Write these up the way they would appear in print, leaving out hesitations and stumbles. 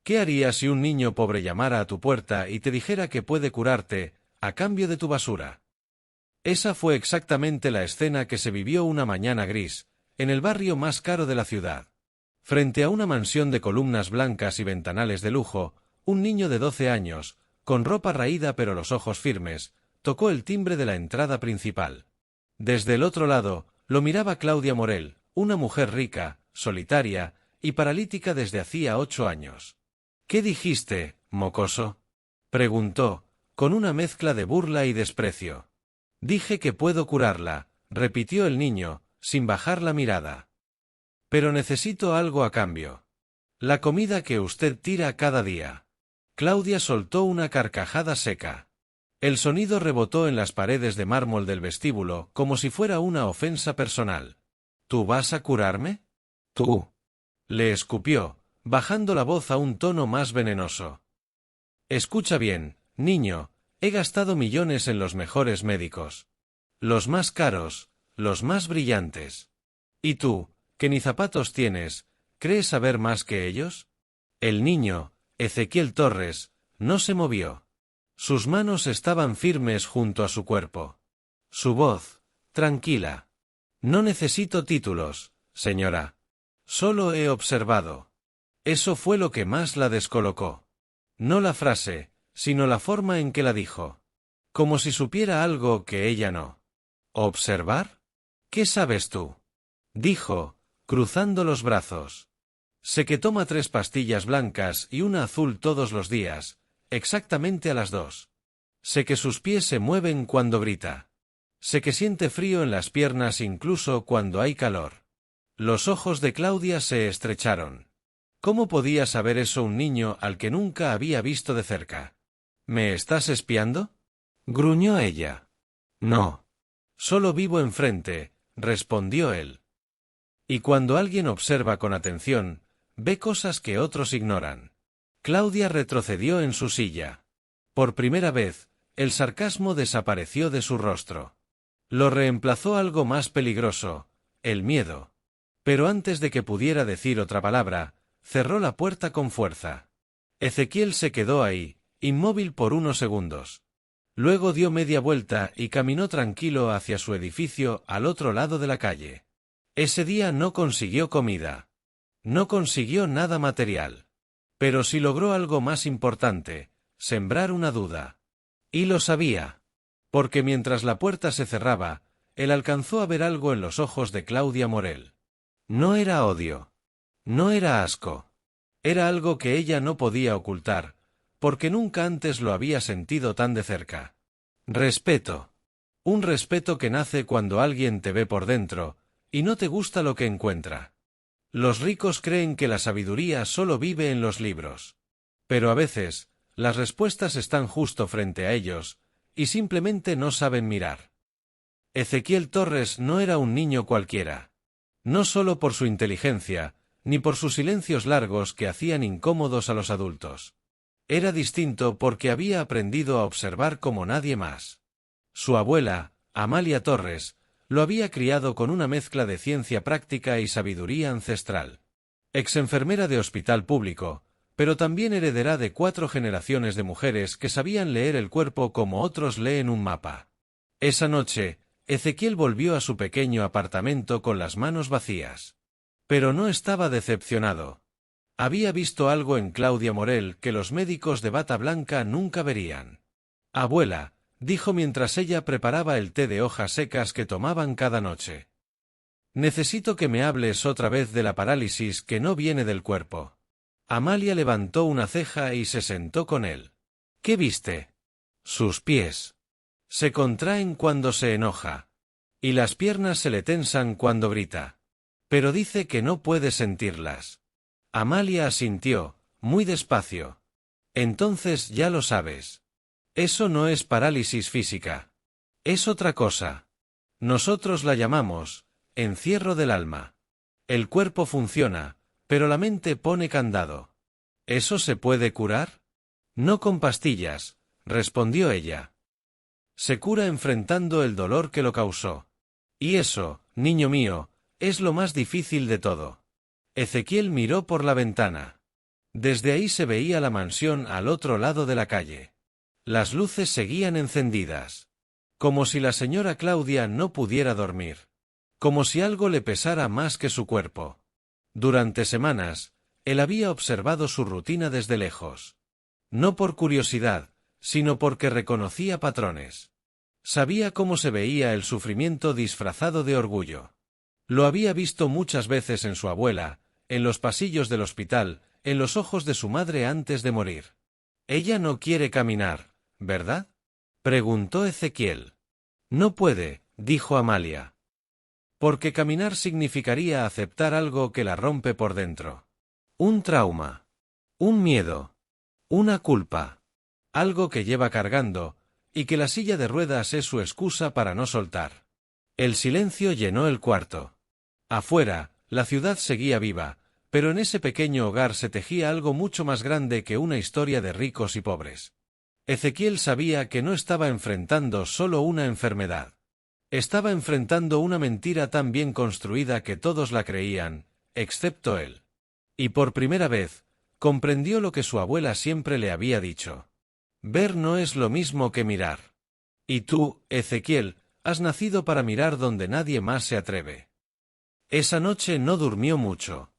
¿Qué harías si un niño pobre llamara a tu puerta y te dijera que puede curarte, a cambio de tu basura? Esa fue exactamente la escena que se vivió una mañana gris, en el barrio más caro de la ciudad. Frente a una mansión de columnas blancas y ventanales de lujo, un niño de 12 años, con ropa raída pero los ojos firmes, tocó el timbre de la entrada principal. Desde el otro lado, lo miraba Claudia Morel, una mujer rica, solitaria y paralítica desde hacía 8 años. —¿Qué dijiste, mocoso? —preguntó, con una mezcla de burla y desprecio. —Dije que puedo curarla —repitió el niño, sin bajar la mirada—. Pero necesito algo a cambio. La comida que usted tira cada día. Claudia soltó una carcajada seca. El sonido rebotó en las paredes de mármol del vestíbulo como si fuera una ofensa personal. —¿Tú vas a curarme? —¿Tú? —le escupió, bajando la voz a un tono más venenoso. Escucha bien, niño, he gastado millones en los mejores médicos. Los más caros, los más brillantes. ¿Y tú, que ni zapatos tienes, crees saber más que ellos? El niño, Ezequiel Torres, no se movió. Sus manos estaban firmes junto a su cuerpo. Su voz, tranquila. No necesito títulos, señora. Solo he observado. Eso fue lo que más la descolocó. No la frase, sino la forma en que la dijo. Como si supiera algo que ella no. ¿Observar? ¿Qué sabes tú? Dijo, cruzando los brazos. Sé que toma 3 pastillas blancas y una azul todos los días, exactamente a las 2. Sé que sus pies se mueven cuando grita. Sé que siente frío en las piernas incluso cuando hay calor. Los ojos de Claudia se estrecharon. ¿Cómo podía saber eso un niño al que nunca había visto de cerca? ¿Me estás espiando? Gruñó ella. No. Solo vivo enfrente, respondió él. Y cuando alguien observa con atención, ve cosas que otros ignoran. Claudia retrocedió en su silla. Por primera vez, el sarcasmo desapareció de su rostro. Lo reemplazó algo más peligroso, el miedo. Pero antes de que pudiera decir otra palabra, cerró la puerta con fuerza. Ezequiel se quedó ahí, inmóvil por unos segundos. Luego dio media vuelta y caminó tranquilo hacia su edificio al otro lado de la calle. Ese día no consiguió comida. No consiguió nada material. Pero sí logró algo más importante, sembrar una duda. Y lo sabía. Porque mientras la puerta se cerraba, él alcanzó a ver algo en los ojos de Claudia Morel. No era odio. No era asco. Era algo que ella no podía ocultar, porque nunca antes lo había sentido tan de cerca. Respeto. Un respeto que nace cuando alguien te ve por dentro, y no te gusta lo que encuentra. Los ricos creen que la sabiduría solo vive en los libros. Pero a veces, las respuestas están justo frente a ellos, y simplemente no saben mirar. Ezequiel Torres no era un niño cualquiera. No solo por su inteligencia, ni por sus silencios largos que hacían incómodos a los adultos. Era distinto porque había aprendido a observar como nadie más. Su abuela, Amalia Torres, lo había criado con una mezcla de ciencia práctica y sabiduría ancestral. Ex-enfermera de hospital público, pero también heredera de 4 generaciones de mujeres que sabían leer el cuerpo como otros leen un mapa. Esa noche, Ezequiel volvió a su pequeño apartamento con las manos vacías. Pero no estaba decepcionado. Había visto algo en Claudia Morel que los médicos de bata blanca nunca verían. «Abuela», dijo mientras ella preparaba el té de hojas secas que tomaban cada noche. «Necesito que me hables otra vez de la parálisis que no viene del cuerpo». Amalia levantó una ceja y se sentó con él. «¿Qué viste?» «Sus pies. Se contraen cuando se enoja. Y las piernas se le tensan cuando grita. Pero dice que no puede sentirlas». Amalia asintió, muy despacio. «Entonces ya lo sabes. Eso no es parálisis física. Es otra cosa. Nosotros la llamamos encierro del alma. El cuerpo funciona, pero la mente pone candado. ¿Eso se puede curar?» «No con pastillas», respondió ella. «Se cura enfrentando el dolor que lo causó. Y eso, niño mío, es lo más difícil de todo». Ezequiel miró por la ventana. Desde ahí se veía la mansión al otro lado de la calle. Las luces seguían encendidas. Como si la señora Claudia no pudiera dormir. Como si algo le pesara más que su cuerpo. Durante semanas, él había observado su rutina desde lejos. No por curiosidad, sino porque reconocía patrones. Sabía cómo se veía el sufrimiento disfrazado de orgullo. Lo había visto muchas veces en su abuela, en los pasillos del hospital, en los ojos de su madre antes de morir. «Ella no quiere caminar, ¿verdad?», preguntó Ezequiel. «No puede», dijo Amalia. «Porque caminar significaría aceptar algo que la rompe por dentro. Un trauma. Un miedo. Una culpa. Algo que lleva cargando, y que la silla de ruedas es su excusa para no soltar». El silencio llenó el cuarto. Afuera, la ciudad seguía viva, pero en ese pequeño hogar se tejía algo mucho más grande que una historia de ricos y pobres. Ezequiel sabía que no estaba enfrentando solo una enfermedad. Estaba enfrentando una mentira tan bien construida que todos la creían, excepto él. Y por primera vez, comprendió lo que su abuela siempre le había dicho. Ver no es lo mismo que mirar. Y tú, Ezequiel, has nacido para mirar donde nadie más se atreve. Esa noche no durmió mucho.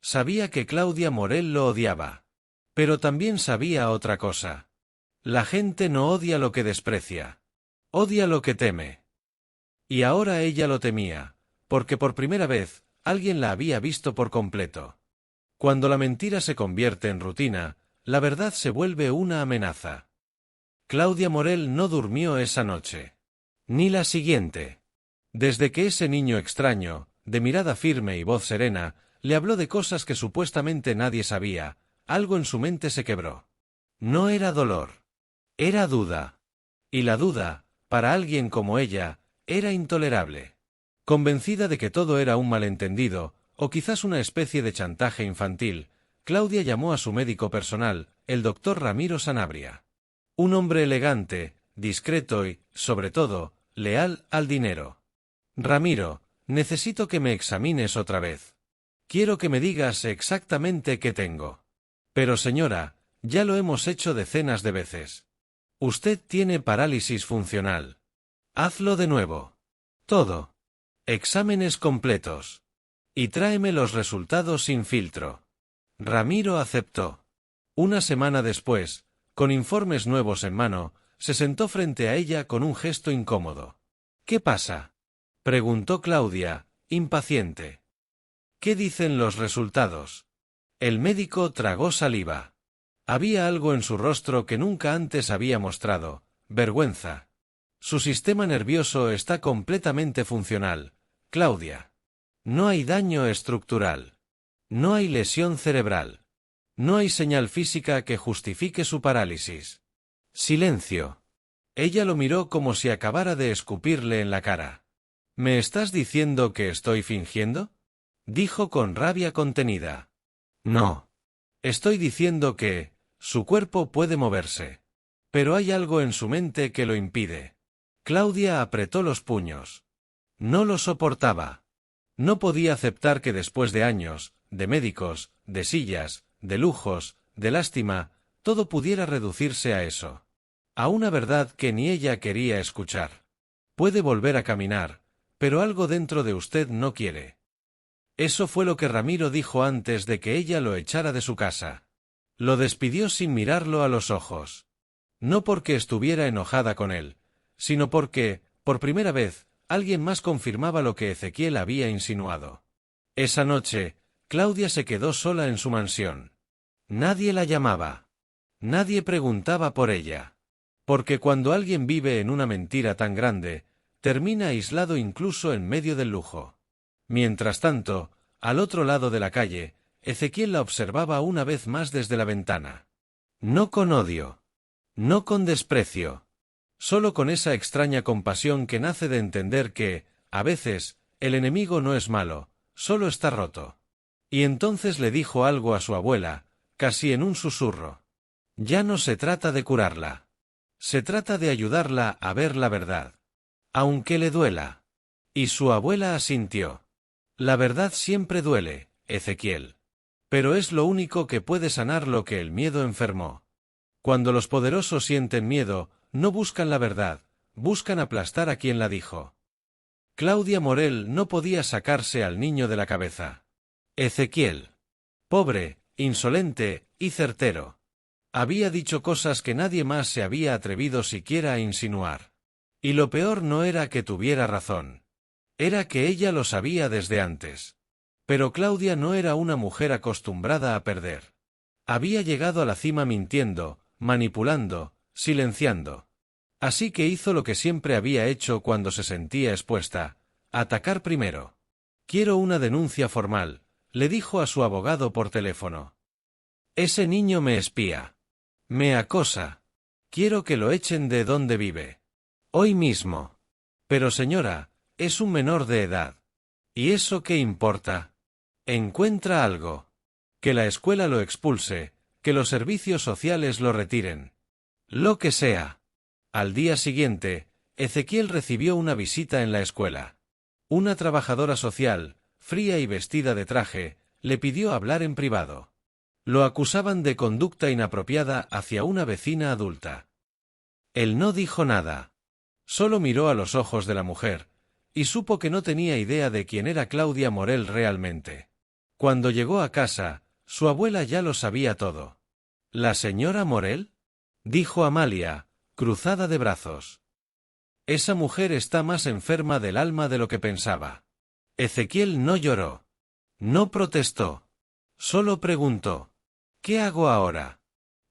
Sabía que Claudia Morel lo odiaba. Pero también sabía otra cosa. La gente no odia lo que desprecia. Odia lo que teme. Y ahora ella lo temía, porque por primera vez, alguien la había visto por completo. Cuando la mentira se convierte en rutina, la verdad se vuelve una amenaza. Claudia Morel no durmió esa noche. Ni la siguiente. Desde que ese niño extraño, de mirada firme y voz serena, le habló de cosas que supuestamente nadie sabía, algo en su mente se quebró. No era dolor. Era duda. Y la duda, para alguien como ella, era intolerable. Convencida de que todo era un malentendido, o quizás una especie de chantaje infantil, Claudia llamó a su médico personal, el doctor Ramiro Sanabria. Un hombre elegante, discreto y, sobre todo, leal al dinero. Ramiro, necesito que me examines otra vez. Quiero que me digas exactamente qué tengo. Pero señora, ya lo hemos hecho decenas de veces. Usted tiene parálisis funcional. Hazlo de nuevo. Todo. Exámenes completos. Y tráeme los resultados sin filtro. Ramiro aceptó. Una semana después, con informes nuevos en mano, se sentó frente a ella con un gesto incómodo. ¿Qué pasa?, preguntó Claudia, impaciente. ¿Qué dicen los resultados? El médico tragó saliva. Había algo en su rostro que nunca antes había mostrado, vergüenza. Su sistema nervioso está completamente funcional, Claudia. No hay daño estructural. No hay lesión cerebral. No hay señal física que justifique su parálisis. Silencio. Ella lo miró como si acabara de escupirle en la cara. ¿Me estás diciendo que estoy fingiendo?, dijo con rabia contenida. No. Estoy diciendo que su cuerpo puede moverse. Pero hay algo en su mente que lo impide. Claudia apretó los puños. No lo soportaba. No podía aceptar que después de años, de médicos, de sillas, de lujos, de lástima, todo pudiera reducirse a eso. A una verdad que ni ella quería escuchar. Puede volver a caminar, pero algo dentro de usted no quiere. Eso fue lo que Ramiro dijo antes de que ella lo echara de su casa. Lo despidió sin mirarlo a los ojos. No porque estuviera enojada con él, sino porque, por primera vez, alguien más confirmaba lo que Ezequiel había insinuado. Esa noche, Claudia se quedó sola en su mansión. Nadie la llamaba. Nadie preguntaba por ella. Porque cuando alguien vive en una mentira tan grande, termina aislado incluso en medio del lujo. Mientras tanto, al otro lado de la calle, Ezequiel la observaba una vez más desde la ventana. No con odio. No con desprecio. Solo con esa extraña compasión que nace de entender que, a veces, el enemigo no es malo, solo está roto. Y entonces le dijo algo a su abuela, casi en un susurro. Ya no se trata de curarla. Se trata de ayudarla a ver la verdad. Aunque le duela. Y su abuela asintió. La verdad siempre duele, Ezequiel. Pero es lo único que puede sanar lo que el miedo enfermó. Cuando los poderosos sienten miedo, no buscan la verdad, buscan aplastar a quien la dijo. Claudia Morel no podía sacarse al niño de la cabeza. Ezequiel. Pobre, insolente y certero. Había dicho cosas que nadie más se había atrevido siquiera a insinuar. Y lo peor no era que tuviera razón. Era que ella lo sabía desde antes. Pero Claudia no era una mujer acostumbrada a perder. Había llegado a la cima mintiendo, manipulando, silenciando. Así que hizo lo que siempre había hecho cuando se sentía expuesta: atacar primero. «Quiero una denuncia formal», le dijo a su abogado por teléfono. «Ese niño me espía. Me acosa. Quiero que lo echen de donde vive. Hoy mismo». «Pero señora, es un menor de edad». «¿Y eso qué importa? Encuentra algo. Que la escuela lo expulse, que los servicios sociales lo retiren. Lo que sea». Al día siguiente, Ezequiel recibió una visita en la escuela. Una trabajadora social, fría y vestida de traje, le pidió hablar en privado. Lo acusaban de conducta inapropiada hacia una vecina adulta. Él no dijo nada. Solo miró a los ojos de la mujer, y supo que no tenía idea de quién era Claudia Morel realmente. Cuando llegó a casa, su abuela ya lo sabía todo. «¿La señora Morel?», dijo Amalia, cruzada de brazos. «Esa mujer está más enferma del alma de lo que pensaba». Ezequiel no lloró. No protestó. Solo preguntó: «¿Qué hago ahora?».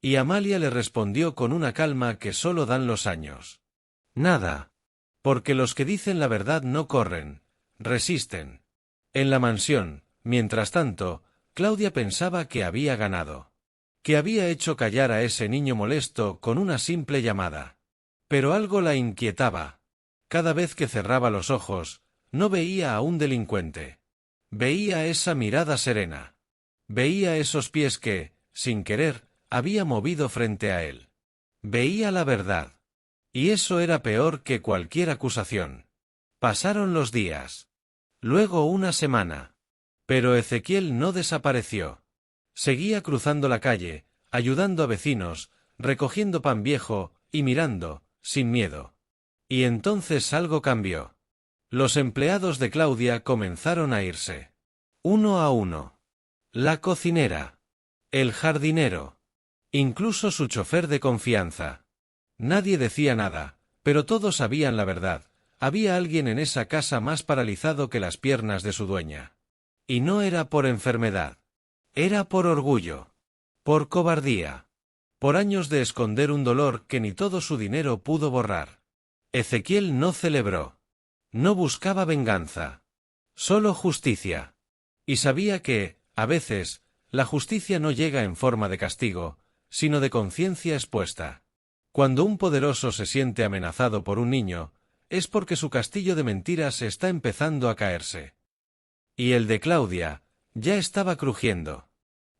Y Amalia le respondió con una calma que solo dan los años: «Nada. Porque los que dicen la verdad no corren, resisten». En la mansión, mientras tanto, Claudia pensaba que había ganado. Que había hecho callar a ese niño molesto con una simple llamada. Pero algo la inquietaba. Cada vez que cerraba los ojos, no veía a un delincuente. Veía esa mirada serena. Veía esos pies que, sin querer, había movido frente a él. Veía la verdad. Y eso era peor que cualquier acusación. Pasaron los días. Luego una semana. Pero Ezequiel no desapareció. Seguía cruzando la calle, ayudando a vecinos, recogiendo pan viejo, y mirando, sin miedo. Y entonces algo cambió. Los empleados de Claudia comenzaron a irse. Uno a uno. La cocinera. El jardinero. Incluso su chofer de confianza. Nadie decía nada, pero todos sabían la verdad. Había alguien en esa casa más paralizado que las piernas de su dueña. Y no era por enfermedad. Era por orgullo. Por cobardía. Por años de esconder un dolor que ni todo su dinero pudo borrar. Ezequiel no celebró. No buscaba venganza. Solo justicia. Y sabía que, a veces, la justicia no llega en forma de castigo, sino de conciencia expuesta. Cuando un poderoso se siente amenazado por un niño, es porque su castillo de mentiras está empezando a caerse. Y el de Claudia ya estaba crujiendo.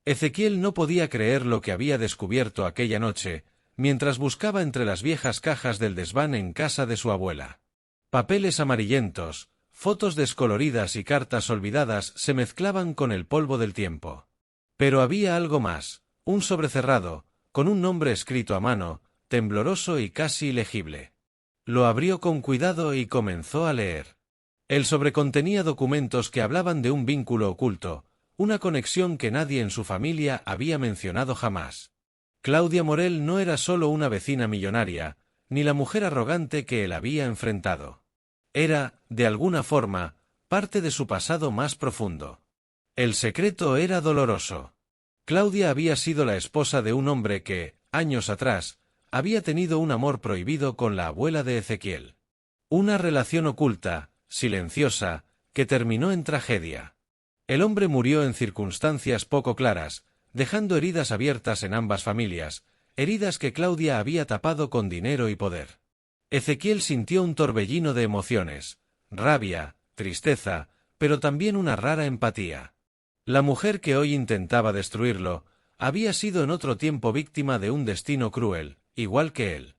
Ezequiel no podía creer lo que había descubierto aquella noche, mientras buscaba entre las viejas cajas del desván en casa de su abuela. Papeles amarillentos, fotos descoloridas y cartas olvidadas se mezclaban con el polvo del tiempo. Pero había algo más, un sobre cerrado, con un nombre escrito a mano, tembloroso y casi ilegible. Lo abrió con cuidado y comenzó a leer. El sobre contenía documentos que hablaban de un vínculo oculto, una conexión que nadie en su familia había mencionado jamás. Claudia Morel no era solo una vecina millonaria, ni la mujer arrogante que él había enfrentado. Era, de alguna forma, parte de su pasado más profundo. El secreto era doloroso. Claudia había sido la esposa de un hombre que, años atrás, había tenido un amor prohibido con la abuela de Ezequiel. Una relación oculta, silenciosa, que terminó en tragedia. El hombre murió en circunstancias poco claras, dejando heridas abiertas en ambas familias, heridas que Claudia había tapado con dinero y poder. Ezequiel sintió un torbellino de emociones, rabia, tristeza, pero también una rara empatía. La mujer que hoy intentaba destruirlo, había sido en otro tiempo víctima de un destino cruel, igual que él.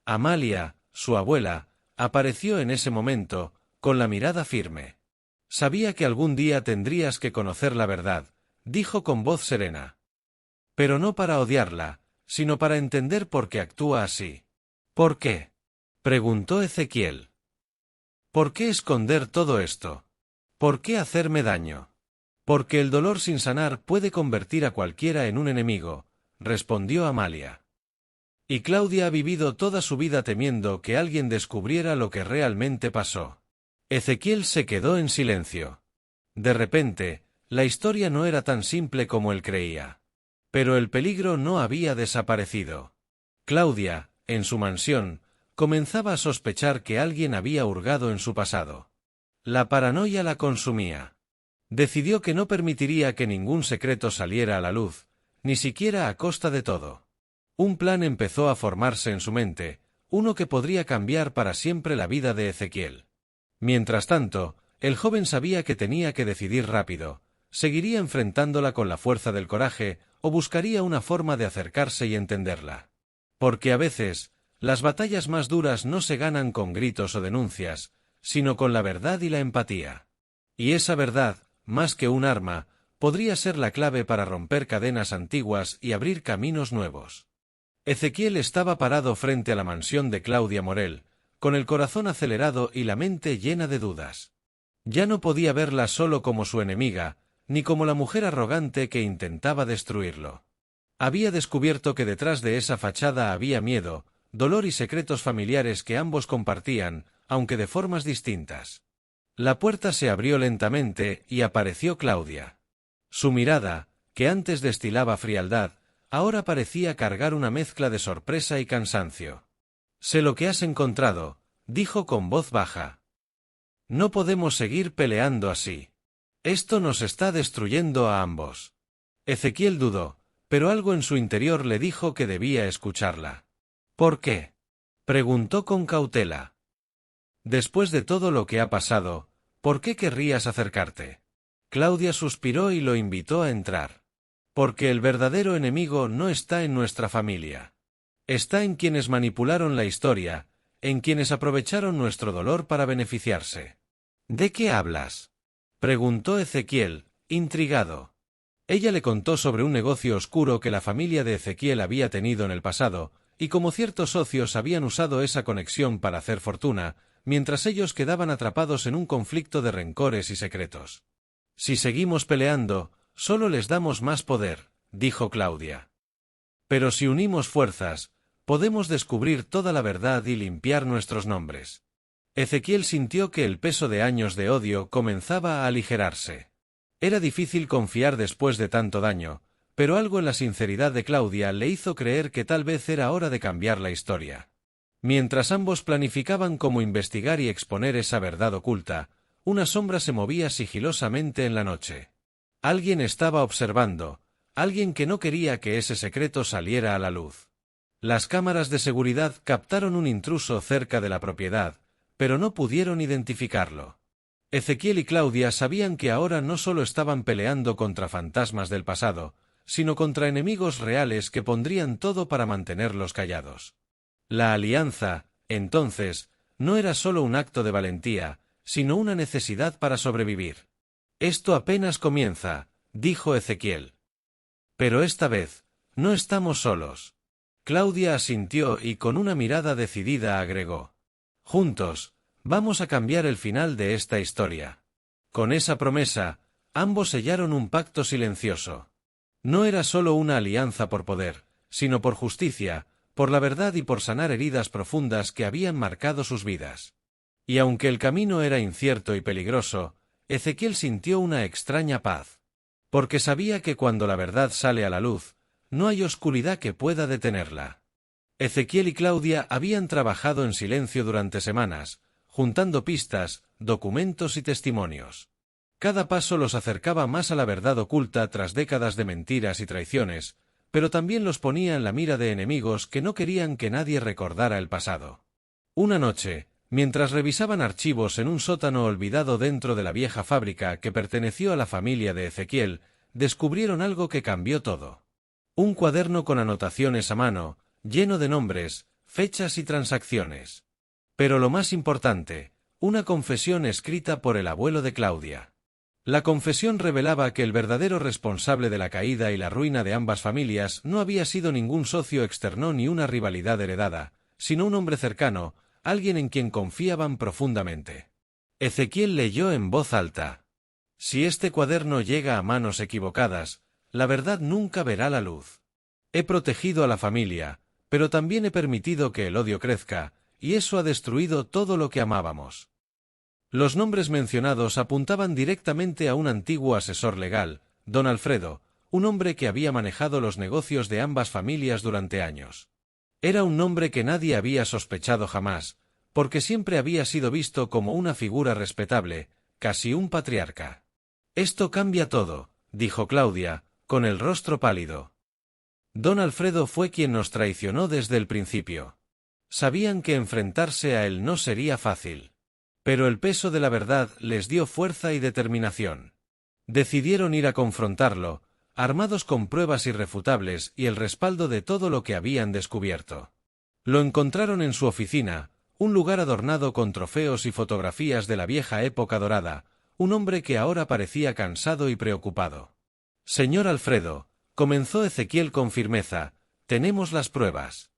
Amalia, su abuela, apareció en ese momento, con la mirada firme. Sabía que algún día tendrías que conocer la verdad, dijo con voz serena. Pero no para odiarla, sino para entender por qué actúa así. ¿Por qué?, preguntó Ezequiel. ¿Por qué esconder todo esto? ¿Por qué hacerme daño? Porque el dolor sin sanar puede convertir a cualquiera en un enemigo, respondió Amalia. Y Claudia ha vivido toda su vida temiendo que alguien descubriera lo que realmente pasó. Ezequiel se quedó en silencio. De repente, la historia no era tan simple como él creía. Pero el peligro no había desaparecido. Claudia, en su mansión, comenzaba a sospechar que alguien había hurgado en su pasado. La paranoia la consumía. Decidió que no permitiría que ningún secreto saliera a la luz, ni siquiera a costa de todo. Un plan empezó a formarse en su mente, uno que podría cambiar para siempre la vida de Ezequiel. Mientras tanto, el joven sabía que tenía que decidir rápido: seguiría enfrentándola con la fuerza del coraje, o buscaría una forma de acercarse y entenderla. Porque a veces, las batallas más duras no se ganan con gritos o denuncias, sino con la verdad y la empatía. Y esa verdad, más que un arma, podría ser la clave para romper cadenas antiguas y abrir caminos nuevos. Ezequiel estaba parado frente a la mansión de Claudia Morel, con el corazón acelerado y la mente llena de dudas. Ya no podía verla solo como su enemiga, ni como la mujer arrogante que intentaba destruirlo. Había descubierto que detrás de esa fachada había miedo, dolor y secretos familiares que ambos compartían, aunque de formas distintas. La puerta se abrió lentamente y apareció Claudia. Su mirada, que antes destilaba frialdad, ahora parecía cargar una mezcla de sorpresa y cansancio. «Sé lo que has encontrado», dijo con voz baja. «No podemos seguir peleando así. Esto nos está destruyendo a ambos». Ezequiel dudó, pero algo en su interior le dijo que debía escucharla. «¿Por qué?», preguntó con cautela. «Después de todo lo que ha pasado, ¿por qué querrías acercarte?». Claudia suspiró y lo invitó a entrar. «Porque el verdadero enemigo no está en nuestra familia. Está en quienes manipularon la historia, en quienes aprovecharon nuestro dolor para beneficiarse». «¿De qué hablas?», preguntó Ezequiel, intrigado. Ella le contó sobre un negocio oscuro que la familia de Ezequiel había tenido en el pasado, y cómo ciertos socios habían usado esa conexión para hacer fortuna, mientras ellos quedaban atrapados en un conflicto de rencores y secretos. «Si seguimos peleando, solo les damos más poder», dijo Claudia. «Pero si unimos fuerzas, podemos descubrir toda la verdad y limpiar nuestros nombres». Ezequiel sintió que el peso de años de odio comenzaba a aligerarse. Era difícil confiar después de tanto daño, pero algo en la sinceridad de Claudia le hizo creer que tal vez era hora de cambiar la historia. Mientras ambos planificaban cómo investigar y exponer esa verdad oculta, una sombra se movía sigilosamente en la noche. Alguien estaba observando, alguien que no quería que ese secreto saliera a la luz. Las cámaras de seguridad captaron un intruso cerca de la propiedad, pero no pudieron identificarlo. Ezequiel y Claudia sabían que ahora no solo estaban peleando contra fantasmas del pasado, sino contra enemigos reales que pondrían todo para mantenerlos callados. La alianza, entonces, no era solo un acto de valentía, sino una necesidad para sobrevivir. «Esto apenas comienza», dijo Ezequiel. «Pero esta vez, no estamos solos». Claudia asintió y con una mirada decidida agregó: «Juntos, vamos a cambiar el final de esta historia». Con esa promesa, ambos sellaron un pacto silencioso. No era solo una alianza por poder, sino por justicia, por la verdad y por sanar heridas profundas que habían marcado sus vidas. Y aunque el camino era incierto y peligroso, Ezequiel sintió una extraña paz. Porque sabía que cuando la verdad sale a la luz, no hay oscuridad que pueda detenerla. Ezequiel y Claudia habían trabajado en silencio durante semanas, juntando pistas, documentos y testimonios. Cada paso los acercaba más a la verdad oculta tras décadas de mentiras y traiciones, pero también los ponía en la mira de enemigos que no querían que nadie recordara el pasado. Una noche, mientras revisaban archivos en un sótano olvidado dentro de la vieja fábrica que perteneció a la familia de Ezequiel, descubrieron algo que cambió todo. Un cuaderno con anotaciones a mano, lleno de nombres, fechas y transacciones. Pero lo más importante, una confesión escrita por el abuelo de Claudia. La confesión revelaba que el verdadero responsable de la caída y la ruina de ambas familias no había sido ningún socio externo ni una rivalidad heredada, sino un hombre cercano, alguien en quien confiaban profundamente. Ezequiel leyó en voz alta: «Si este cuaderno llega a manos equivocadas, la verdad nunca verá la luz. He protegido a la familia, pero también he permitido que el odio crezca, y eso ha destruido todo lo que amábamos». Los nombres mencionados apuntaban directamente a un antiguo asesor legal, don Alfredo, un hombre que había manejado los negocios de ambas familias durante años. Era un nombre que nadie había sospechado jamás, porque siempre había sido visto como una figura respetable, casi un patriarca. «Esto cambia todo», dijo Claudia, con el rostro pálido. Don Alfredo fue quien nos traicionó desde el principio. Sabían que enfrentarse a él no sería fácil. Pero el peso de la verdad les dio fuerza y determinación. Decidieron ir a confrontarlo, armados con pruebas irrefutables y el respaldo de todo lo que habían descubierto. Lo encontraron en su oficina, un lugar adornado con trofeos y fotografías de la vieja época dorada, un hombre que ahora parecía cansado y preocupado. «Señor Alfredo», comenzó Ezequiel con firmeza, «tenemos las pruebas.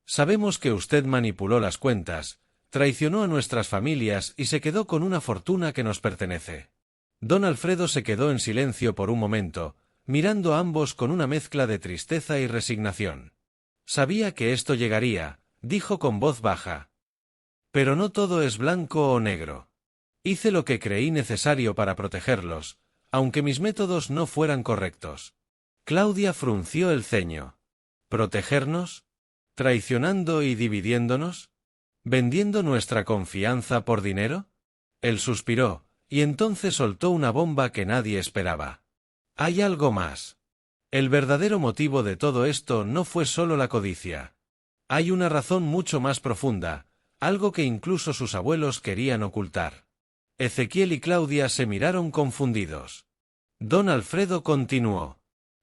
Sabemos que usted manipuló las cuentas, traicionó a nuestras familias y se quedó con una fortuna que nos pertenece». Don Alfredo se quedó en silencio por un momento, mirando a ambos con una mezcla de tristeza y resignación. «Sabía que esto llegaría», dijo con voz baja. «Pero no todo es blanco o negro. Hice lo que creí necesario para protegerlos, aunque mis métodos no fueran correctos». Claudia frunció el ceño. «¿Protegernos? ¿Traicionando y dividiéndonos? ¿Vendiendo nuestra confianza por dinero?». Él suspiró, y entonces soltó una bomba que nadie esperaba. «Hay algo más. El verdadero motivo de todo esto no fue solo la codicia. Hay una razón mucho más profunda, algo que incluso sus abuelos querían ocultar». Ezequiel y Claudia se miraron confundidos. Don Alfredo continuó: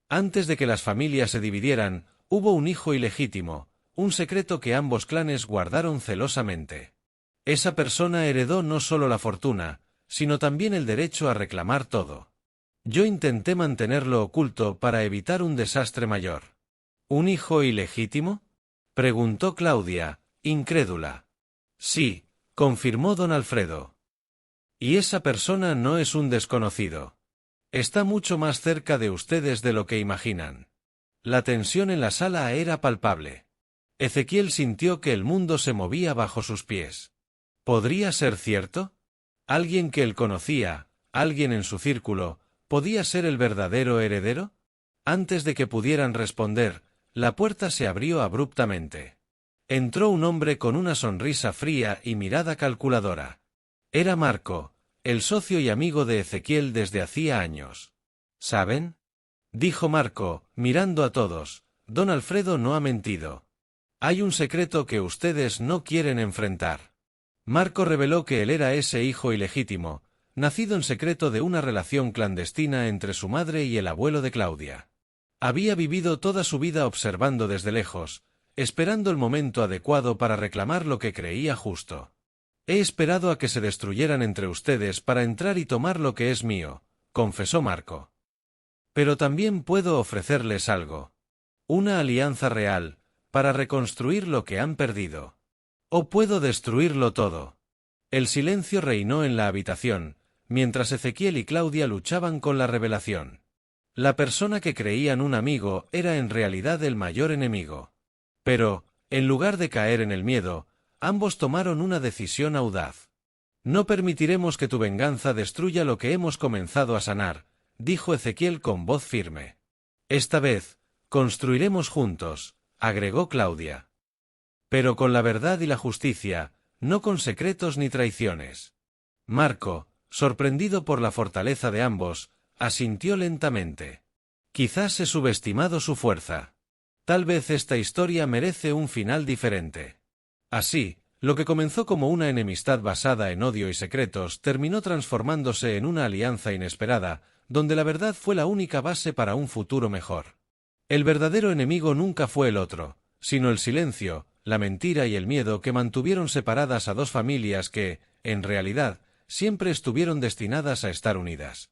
«Antes de que las familias se dividieran, hubo un hijo ilegítimo, un secreto que ambos clanes guardaron celosamente. Esa persona heredó no solo la fortuna, sino también el derecho a reclamar todo. Yo intenté mantenerlo oculto para evitar un desastre mayor». «¿Un hijo ilegítimo?», preguntó Claudia, incrédula. «Sí», confirmó don Alfredo. «Y esa persona no es un desconocido. Está mucho más cerca de ustedes de lo que imaginan». La tensión en la sala era palpable. Ezequiel sintió que el mundo se movía bajo sus pies. ¿Podría ser cierto? ¿Alguien que él conocía, alguien en su círculo, podía ser el verdadero heredero? Antes de que pudieran responder, la puerta se abrió abruptamente. Entró un hombre con una sonrisa fría y mirada calculadora. Era Marco, el socio y amigo de Ezequiel desde hacía años. «¿Saben?», dijo Marco, mirando a todos, «don Alfredo no ha mentido. Hay un secreto que ustedes no quieren enfrentar». Marco reveló que él era ese hijo ilegítimo, nacido en secreto de una relación clandestina entre su madre y el abuelo de Claudia. Había vivido toda su vida observando desde lejos, esperando el momento adecuado para reclamar lo que creía justo. «He esperado a que se destruyeran entre ustedes para entrar y tomar lo que es mío», confesó Marco. «Pero también puedo ofrecerles algo. Una alianza real, para reconstruir lo que han perdido. O puedo destruirlo todo». El silencio reinó en la habitación, mientras Ezequiel y Claudia luchaban con la revelación. La persona que creían un amigo era en realidad el mayor enemigo. Pero, en lugar de caer en el miedo, ambos tomaron una decisión audaz. «No permitiremos que tu venganza destruya lo que hemos comenzado a sanar», dijo Ezequiel con voz firme. «Esta vez, construiremos juntos», agregó Claudia. «Pero con la verdad y la justicia, no con secretos ni traiciones». Marco, sorprendido por la fortaleza de ambos, asintió lentamente. Quizás he subestimado su fuerza. Tal vez esta historia merece un final diferente. Así, lo que comenzó como una enemistad basada en odio y secretos terminó transformándose en una alianza inesperada, donde la verdad fue la única base para un futuro mejor. El verdadero enemigo nunca fue el otro, sino el silencio, la mentira y el miedo que mantuvieron separadas a dos familias que, en realidad, siempre estuvieron destinadas a estar unidas.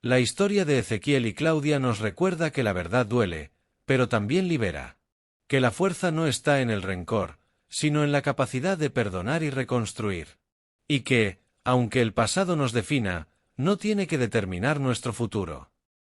La historia de Ezequiel y Claudia nos recuerda que la verdad duele, pero también libera. Que la fuerza no está en el rencor, sino en la capacidad de perdonar y reconstruir. Y que, aunque el pasado nos defina, no tiene que determinar nuestro futuro.